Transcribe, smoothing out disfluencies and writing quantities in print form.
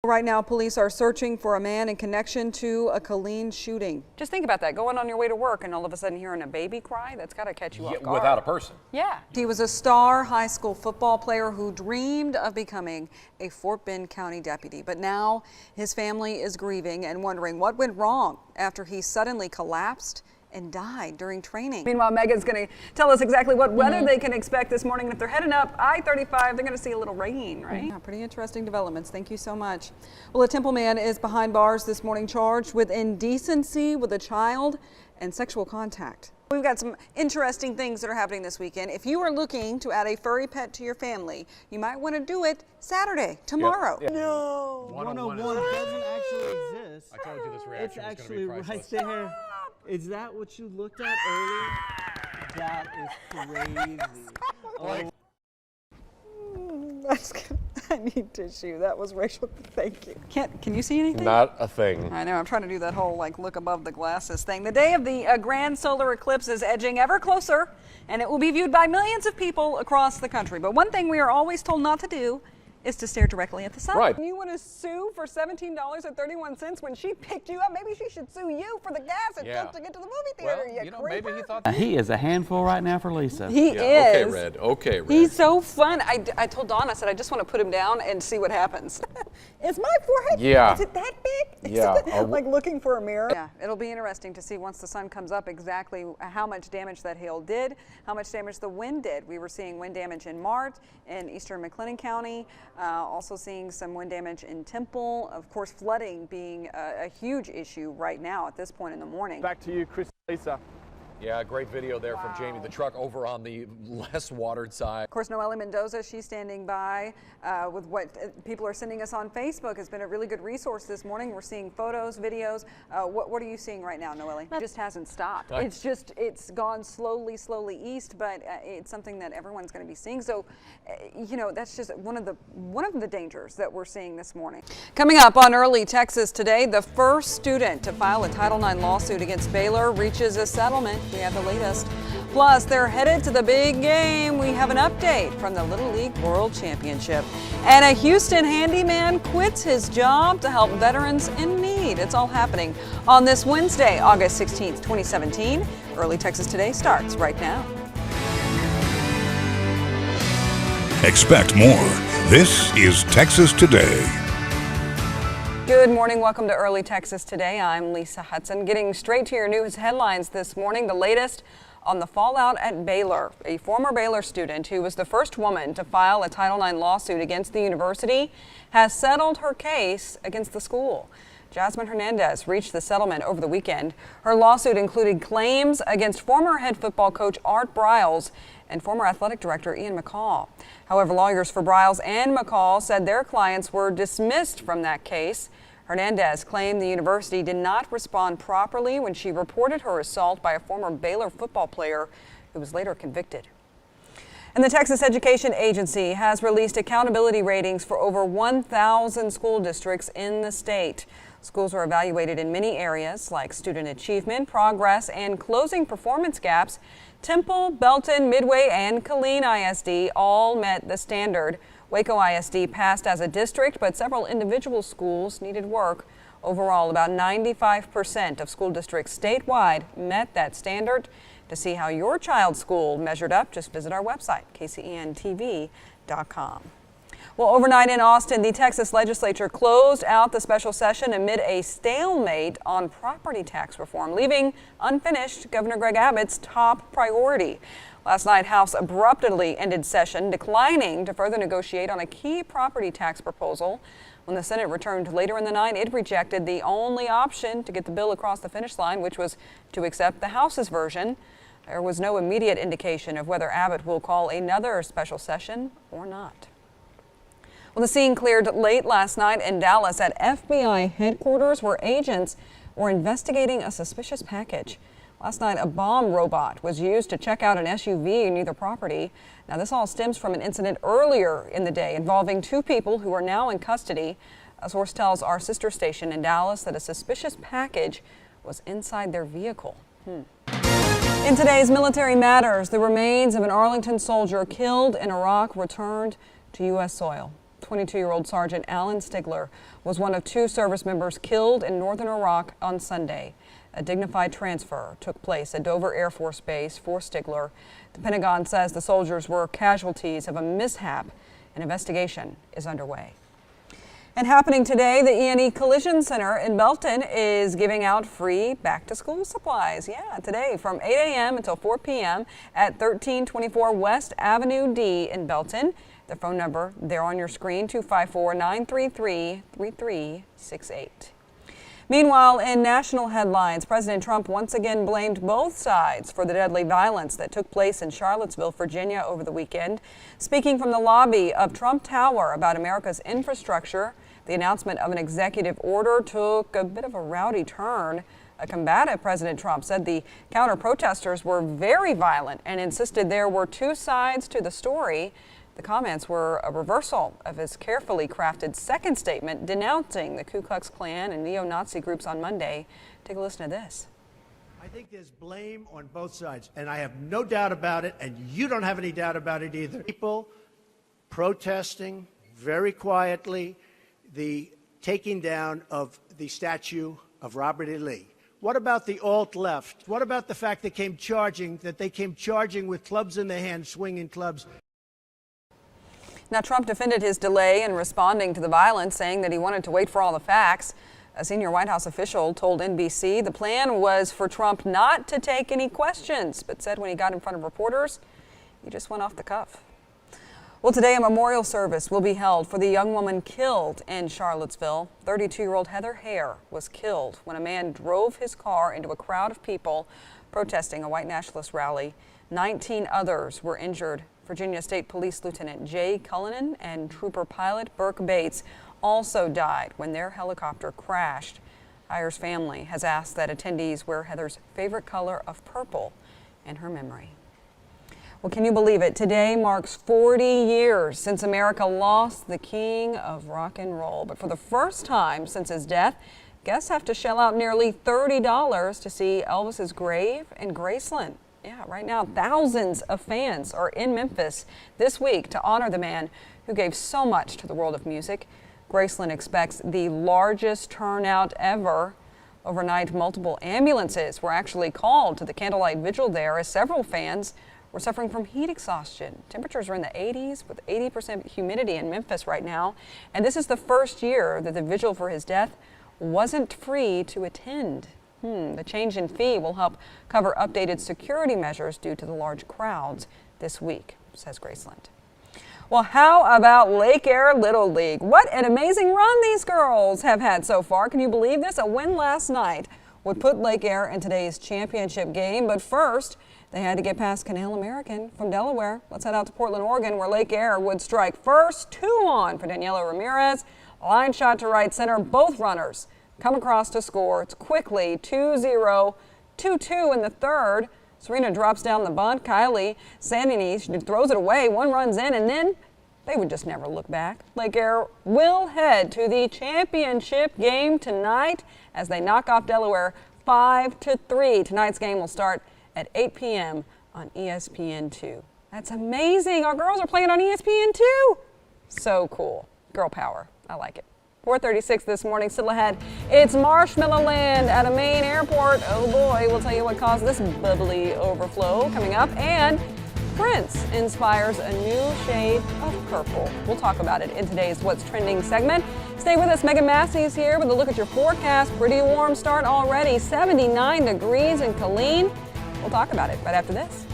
Right now, police are searching for a man in connection to a Killeen shooting. Just think about that, going on your way to work and all of a sudden hearing a baby cry. That's got to catch you off guard. Without a person. Yeah. He was a star high school football player who dreamed of becoming a Fort Bend County deputy. But now his family is grieving and wondering what went wrong after he suddenly collapsed and died during training. Meanwhile, Megan's going to tell us exactly what weather they can expect this morning. And if they're heading up I-35, they're going to see a little rain, right? Yeah, pretty interesting developments. Thank you so much. Well, a Temple man is behind bars this morning charged with indecency with a child and sexual contact. We've got some interesting things that are happening this weekend. If you are looking to add a furry pet to your family, you might want to do it Saturday, tomorrow. Yep. No, 101 doesn't actually exist. I told you this reaction It's was going to be actually priceless. right there. Is that what you looked at earlier? That is crazy. I need tissue. That was racial. Thank you. Can you see anything? Not a thing. I know. I'm trying to do that whole like look above the glasses thing. The day of the grand solar eclipse is edging ever closer, and it will be viewed by millions of people across the country. But one thing we are always told not to do is to stare directly at the sun. Right. You want to sue for $17.31 when she picked you up? Maybe she should sue you for the gas it took to get to the movie theater. Well, maybe he thought. He is a handful right now for Lisa. He Yeah, is. okay, Red. Okay, Red. He's so fun. I told Dawn, I said, I just want to put him down and see what happens. Is my forehead, Yeah. is it that big? Yeah. Like looking for a mirror. Yeah, it'll be interesting to see once the sun comes up exactly how much damage that hail did, how much damage the wind did. We were seeing wind damage in Mart, in eastern McLennan County, also seeing some wind damage in Temple. Of course, flooding being a huge issue right now at this point in the morning. Back to you, Chris and Lisa. Yeah, great video there from Jamie. The truck over on the less watered side. Of course, Noelle Mendoza, she's standing by with what people are sending us on Facebook. Has been a really good resource this morning. We're seeing photos, videos. What are you seeing right now, Noelle? It just hasn't stopped. It's gone slowly east, but it's something that everyone's going to be seeing. So, you know, that's just one of the dangers that we're seeing this morning. Coming up on Early Texas today, the first student to file a Title IX lawsuit against Baylor reaches a settlement. We have the latest. Plus, they're headed to the big game. We have an update from the Little League World Championship. And a Houston handyman quits his job to help veterans in need. It's all happening on this Wednesday, August 16th, 2017. Early Texas Today starts right now. Expect more. This is Texas Today. Good morning. Welcome to Early Texas Today. I'm Lisa Hutson. Getting straight to your news headlines this morning. The latest on the fallout at Baylor. A former Baylor student who was the first woman to file a Title IX lawsuit against the university has settled her case against the school. Jasmine Hernandez reached the settlement over the weekend. Her lawsuit included claims against former head football coach Art Briles and former athletic director Ian McCall. However, lawyers for Briles and McCall said their clients were dismissed from that case. Hernandez claimed the university did not respond properly when she reported her assault by a former Baylor football player who was later convicted. And the Texas Education Agency has released accountability ratings for over 1,000 school districts in the state. Schools are evaluated in many areas like student achievement, progress, and closing performance gaps. Temple, Belton, Midway, and Killeen ISD all met the standard. Waco ISD passed as a district, but several individual schools needed work. Overall, about 95% of school districts statewide met that standard. To see how your child's school measured up, just visit our website, KCENTV.com. Well, overnight in Austin, the Texas legislature closed out the special session amid a stalemate on property tax reform, leaving unfinished Governor Greg Abbott's top priority. Last night, House abruptly ended session, declining to further negotiate on a key property tax proposal. When the Senate returned later in the night, it rejected the only option to get the bill across the finish line, which was to accept the House's version. There was no immediate indication of whether Abbott will call another special session or not. Well, the scene cleared late last night in Dallas at FBI headquarters where agents were investigating a suspicious package. Last night, a bomb robot was used to check out an SUV near the property. Now, this all stems from an incident earlier in the day involving two people who are now in custody. A source tells our sister station in Dallas that a suspicious package was inside their vehicle. In today's Military Matters, the remains of an Arlington soldier killed in Iraq returned to U.S. soil. 22-year-old Sergeant Alan Stigler was one of 2 service members killed in northern Iraq on Sunday. A dignified transfer took place at Dover Air Force Base for Stigler. The Pentagon says the soldiers were casualties of a mishap. An investigation is underway. And happening today, the E&E Collision Center in Belton is giving out free back-to-school supplies. Yeah, today from 8 a.m. until 4 p.m. at 1324 West Avenue D in Belton. The phone number there on your screen, 254-933-3368. Meanwhile, in national headlines, President Trump once again blamed both sides for the deadly violence that took place in Charlottesville, Virginia over the weekend. Speaking from the lobby of Trump Tower about America's infrastructure, the announcement of an executive order took a bit of a rowdy turn. A combative President Trump said the counter-protesters were very violent and insisted there were 2 sides to the story. The comments were a reversal of his carefully crafted second statement denouncing the Ku Klux Klan and neo-Nazi groups on Monday. Take a listen to this. I think there's blame on both sides, and I have no doubt about it, and you don't have any doubt about it either. People protesting very quietly the taking down of the statue of Robert E. Lee. What about the alt-left? What about the fact they came charging with clubs in their hands, swinging clubs? Now, Trump defended his delay in responding to the violence, saying that he wanted to wait for all the facts. A senior White House official told NBC the plan was for Trump not to take any questions, but said when he got in front of reporters, he just went off the cuff. Well, today a memorial service will be held for the young woman killed in Charlottesville. 32-year-old Heather Hare was killed when a man drove his car into a crowd of people protesting a white nationalist rally. 19 others were injured. Virginia State Police Lieutenant Jay Cullinan and Trooper Pilot Burke Bates also died when their helicopter crashed. Here's family has asked that attendees wear Heather's favorite color of purple in her memory. Well, can you believe it? Today marks 40 years since America lost the king of rock and roll. But for the first time since his death, guests have to shell out nearly $30 to see Elvis's grave in Graceland. Yeah, right now, thousands of fans are in Memphis this week to honor the man who gave so much to the world of music. Graceland expects the largest turnout ever. Overnight, multiple ambulances were actually called to the candlelight vigil there as several fans were suffering from heat exhaustion. Temperatures are in the 80s with 80% humidity in Memphis right now. And this is the first year that the vigil for his death wasn't free to attend. The change in fee will help cover updated security measures due to the large crowds this week, says Graceland. Well, how about Lake Air Little League? What an amazing run these girls have had so far. Can you believe this? A win last night would put Lake Air in today's championship game. But first, they had to get past Canal American from Delaware. Let's head out to Portland, Oregon, where Lake Air would strike first, 2 on for Daniela Ramirez. Line shot to right center. Both runners come across to score. It's quickly 2-0, 2-2 in the third. Serena drops down the bunt. Kylie Sandini throws it away. 1 runs in, and then they would just never look back. Lake Air will head to the championship game tonight as they knock off Delaware 5-3. Tonight's game will start at 8 p.m. on ESPN2. That's amazing. Our girls are playing on ESPN2. So cool. Girl power. I like it. 4:36 this morning, still ahead. It's Marshmallow Land at a Maine airport. Oh boy, we'll tell you what caused this bubbly overflow coming up. And Prince inspires a new shade of purple. We'll talk about it in today's What's Trending segment. Stay with us. Megan Massey is here with a look at your forecast. Pretty warm start already. 79 degrees in Killeen. We'll talk about it right after this.